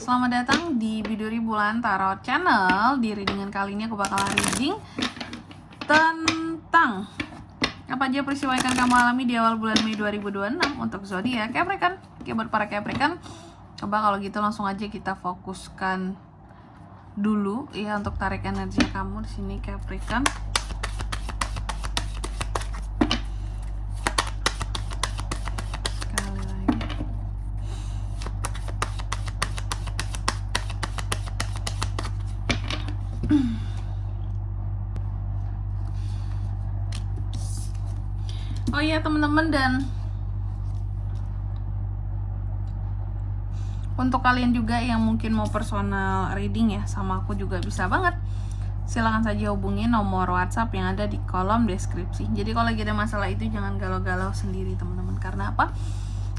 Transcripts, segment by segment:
selamat datang di Biduri Bulan Tarot Channel. Di readingan kali ini aku bakal reading tentang apa aja peristiwa yang akan kamu alami di awal bulan Mei 2026 untuk zodiak Capricorn. Oke, buat para Capricorn, coba kalau gitu langsung aja kita fokuskan dulu ya untuk tarik energi kamu di sini Capricorn. Oh iya teman-teman, dan untuk kalian juga yang mungkin mau personal reading ya sama aku juga bisa banget. Silahkan saja hubungi nomor WhatsApp yang ada di kolom deskripsi. Jadi kalau lagi ada masalah itu jangan galau-galau sendiri teman-teman. Karena apa?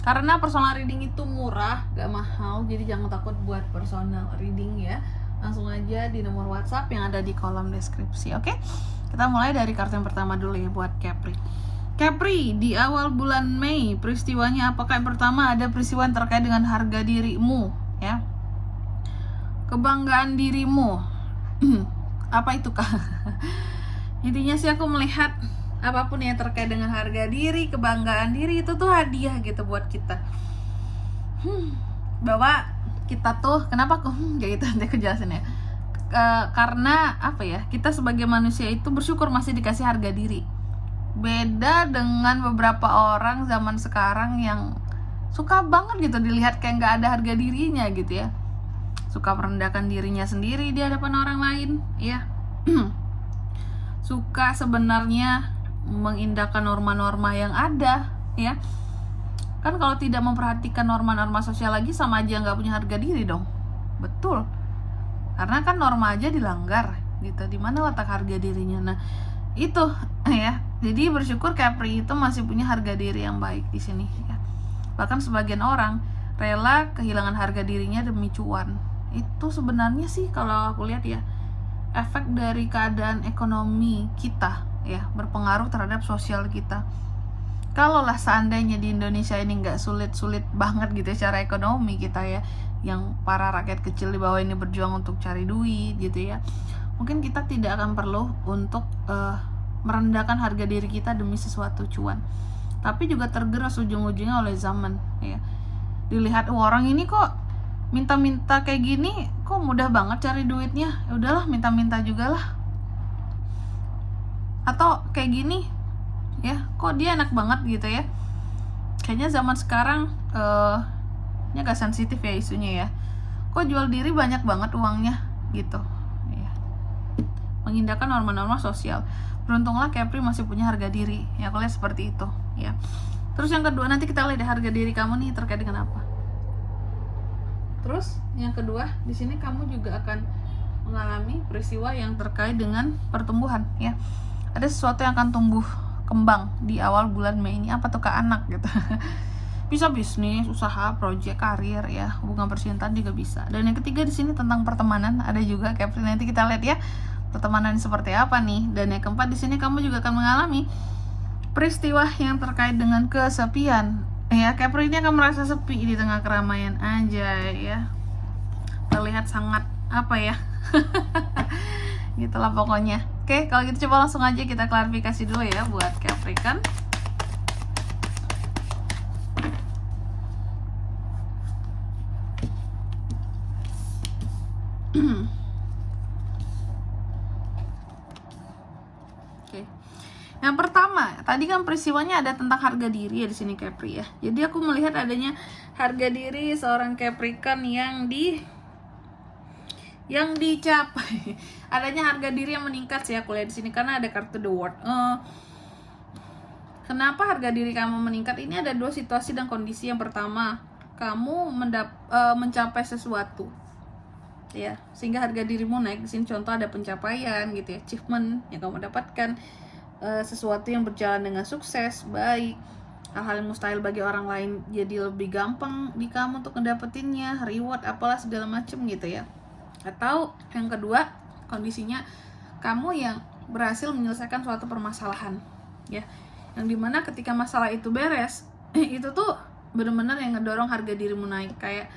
Karena personal reading itu murah, gak mahal. Jadi jangan takut buat personal reading ya. Langsung aja di nomor WhatsApp yang ada di kolom deskripsi. Oke? Kita mulai dari kartu yang pertama dulu ya buat Capri. Capri, di awal bulan Mei, peristiwanya apakah? Yang pertama ada peristiwa yang terkait dengan harga dirimu ya. Kebanggaan dirimu. Apa itu kah? Intinya sih aku melihat apapun yang terkait dengan harga diri, kebanggaan diri itu tuh hadiah gitu buat kita. Bahwa kita tuh kenapa kok kayak gitu, nanti aku jelasin ya. Karena apa ya, kita sebagai manusia itu bersyukur masih dikasih harga diri. Beda dengan beberapa orang zaman sekarang yang suka banget gitu dilihat kayak nggak ada harga dirinya gitu ya. Suka merendahkan dirinya sendiri di hadapan orang lain ya. Suka sebenarnya mengindahkan norma-norma yang ada ya. Kan kalau tidak memperhatikan norma-norma sosial lagi sama aja nggak punya harga diri dong. Betul. Karena kan norma aja dilanggar gitu. Di mana letak harga dirinya? Nah, itu ya. Jadi bersyukur Capri itu masih punya harga diri yang baik di sini ya. Bahkan sebagian orang rela kehilangan harga dirinya demi cuan. Itu sebenarnya sih kalau aku lihat ya, efek dari keadaan ekonomi kita ya, berpengaruh terhadap sosial kita. Kalaulah seandainya di Indonesia ini nggak sulit-sulit banget gitu ya secara ekonomi kita ya, yang para rakyat kecil di bawah ini berjuang untuk cari duit gitu ya, mungkin kita tidak akan perlu untuk merendahkan harga diri kita demi sesuatu cuan. Tapi juga tergerus ujung-ujungnya oleh zaman ya. Dilihat orang ini kok minta-minta kayak gini, kok mudah banget cari duitnya, ya udahlah minta-minta juga lah. Atau kayak gini ya, kok dia enak banget gitu ya. Kayaknya zaman sekarang ini agak sensitif ya isunya ya. Kok jual diri banyak banget uangnya gitu ya. Mengindahkan norma-norma sosial. Beruntunglah Capri masih punya harga diri ya, aku lihat seperti itu ya. Terus yang kedua, nanti kita lihat harga diri kamu nih terkait dengan apa. Terus yang kedua, di sini kamu juga akan mengalami peristiwa yang terkait dengan pertumbuhan ya. Ada sesuatu yang akan tumbuh kembang di awal bulan Mei ini. Apa tuh, ke anak gitu. Bisa bisnis, usaha, proyek, karir ya, hubungan percintaan juga bisa. Dan yang ketiga di sini tentang pertemanan ada juga Capri, nanti kita lihat ya pertemanan seperti apa nih. Dan yang keempat di sini kamu juga akan mengalami peristiwa yang terkait dengan kesepian ya. Capri ini akan merasa sepi di tengah keramaian aja ya, terlihat sangat apa ya gitulah pokoknya. Oke, kalau gitu coba langsung aja kita klarifikasi dulu ya buat Capricorn. Yang pertama, tadi kan peristiwanya ada tentang harga diri ya di sini Capri ya. Jadi aku melihat adanya harga diri seorang Capricorn yang dicapai. Adanya harga diri yang meningkat sih aku lihat di sini karena ada kartu The World. Kenapa harga diri kamu meningkat? Ini ada dua situasi dan kondisi. Yang pertama, kamu mencapai sesuatu ya, sehingga harga dirimu naik. Di sini contoh ada pencapaian gitu ya, achievement yang kamu dapatkan. Sesuatu yang berjalan dengan sukses, baik, hal-hal yang mustahil bagi orang lain jadi lebih gampang di kamu untuk ngedapetinnya, reward apalah segala macem gitu ya. Atau yang kedua, kondisinya kamu yang berhasil menyelesaikan suatu permasalahan ya, yang dimana ketika masalah itu beres itu tuh benar-benar yang ngedorong harga dirimu naik. Kayak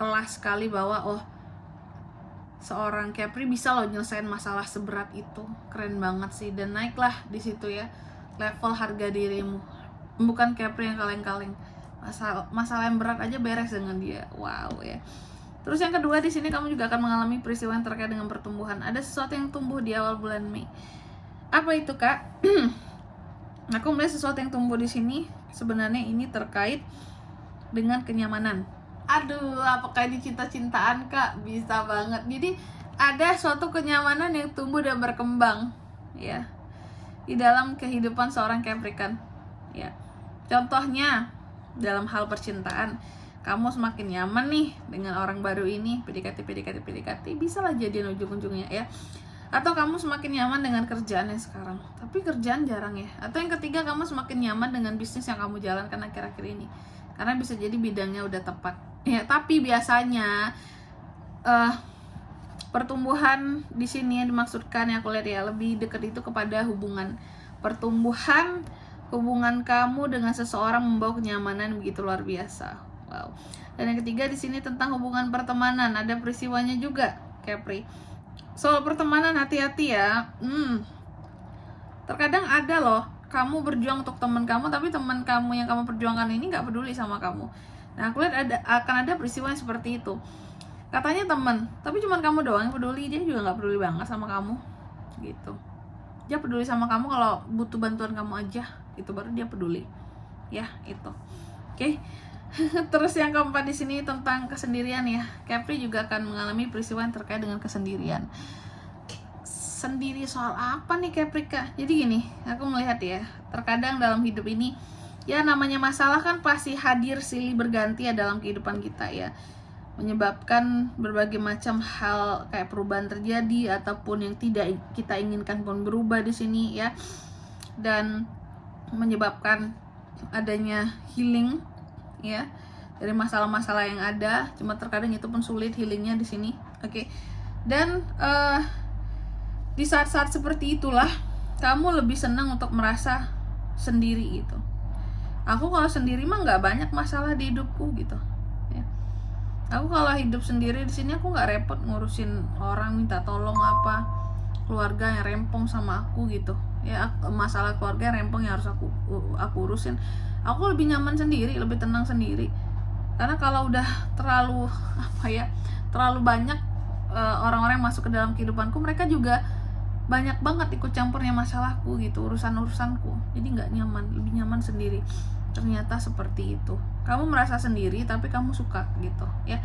kelas sekali bahwa oh, seorang Capri bisa loh nyelesain masalah seberat itu. Keren banget sih. Dan naiklah di situ ya level harga dirimu. Bukan Capri yang kaleng-kaleng. Masalah yang berat aja beres dengan dia. Wow ya. Terus yang kedua, di sini kamu juga akan mengalami peristiwa yang terkait dengan pertumbuhan. Ada sesuatu yang tumbuh di awal bulan Mei. Apa itu, Kak? Aku melihat sesuatu yang tumbuh di sini. Sebenarnya ini terkait dengan kenyamanan. Aduh, apakah ini cinta-cintaan, Kak? Bisa banget. Jadi ada suatu kenyamanan yang tumbuh dan berkembang ya di dalam kehidupan seorang Capricorn ya. Contohnya dalam hal percintaan, kamu semakin nyaman nih dengan orang baru ini, PDKT, bisa lah jadian ujung-ujungnya ya. Atau kamu semakin nyaman dengan kerjaan yang sekarang, tapi kerjaan jarang ya. Atau yang ketiga, kamu semakin nyaman dengan bisnis yang kamu jalankan akhir-akhir ini, karena bisa jadi bidangnya udah tepat ya. Tapi biasanya pertumbuhan di sini yang dimaksudkan yang aku lihat ya lebih dekat itu kepada hubungan. Pertumbuhan hubungan kamu dengan seseorang membawa kenyamanan begitu luar biasa. Wow. Dan yang ketiga di sini tentang hubungan pertemanan, ada peristiwanya juga, Capri. Soal pertemanan hati-hati ya. Terkadang ada loh, kamu berjuang untuk teman kamu, tapi teman kamu yang kamu perjuangkan ini nggak peduli sama kamu. Nah, aku lihat akan ada peristiwa yang seperti itu. Katanya teman, tapi cuma kamu doang yang peduli, dia juga nggak peduli banget sama kamu, gitu. Dia peduli sama kamu kalau butuh bantuan kamu aja, itu baru dia peduli, ya itu. Oke. Terus yang keempat di sini tentang kesendirian ya. Capri juga akan mengalami peristiwa yang terkait dengan kesendirian. Sendiri soal apa nih Capri, Kak? Jadi gini, aku melihat ya, terkadang dalam hidup ini ya namanya masalah kan pasti hadir silih berganti ya dalam kehidupan kita ya, menyebabkan berbagai macam hal kayak perubahan terjadi ataupun yang tidak kita inginkan pun berubah di sini ya, dan menyebabkan adanya healing ya dari masalah-masalah yang ada. Cuma terkadang itu pun sulit healingnya di sini. Oke. Dan di saat-saat seperti itulah kamu lebih senang untuk merasa sendiri gitu. Aku kalau sendiri mah nggak banyak masalah di hidupku gitu ya. Aku kalau hidup sendiri di sini aku nggak repot ngurusin orang minta tolong apa, keluarga yang rempong sama aku gitu ya. Masalah keluarga yang rempong yang harus aku urusin. Aku lebih nyaman sendiri, lebih tenang sendiri. Karena kalau udah terlalu banyak orang-orang yang masuk ke dalam kehidupanku, mereka juga banyak banget ikut campurnya masalahku gitu, urusanku. Jadi nggak nyaman, lebih nyaman sendiri. Ternyata seperti itu. Kamu merasa sendiri tapi kamu suka gitu ya.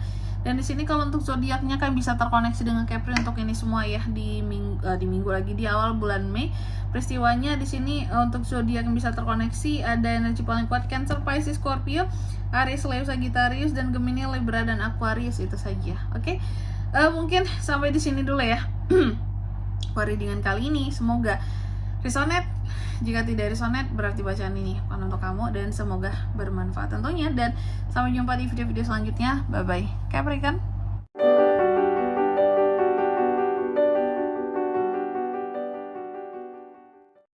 Dan di sini kalau untuk zodiaknya kan bisa terkoneksi dengan Capri untuk ini semua ya di minggu lagi di awal bulan Mei. Peristiwanya di sini untuk zodiak yang bisa terkoneksi ada energi paling kuat Cancer, Pisces, Scorpio, Aries, Leo, Sagittarius, dan Gemini, Libra, dan Aquarius. Itu saja. Oke. Mungkin sampai di sini dulu ya. Readingan kali ini semoga resonate. Jika tidak resonate berarti bacaan ini bukan untuk kamu, dan semoga bermanfaat tentunya. Dan sampai jumpa di video-video selanjutnya. Bye bye Capricorn.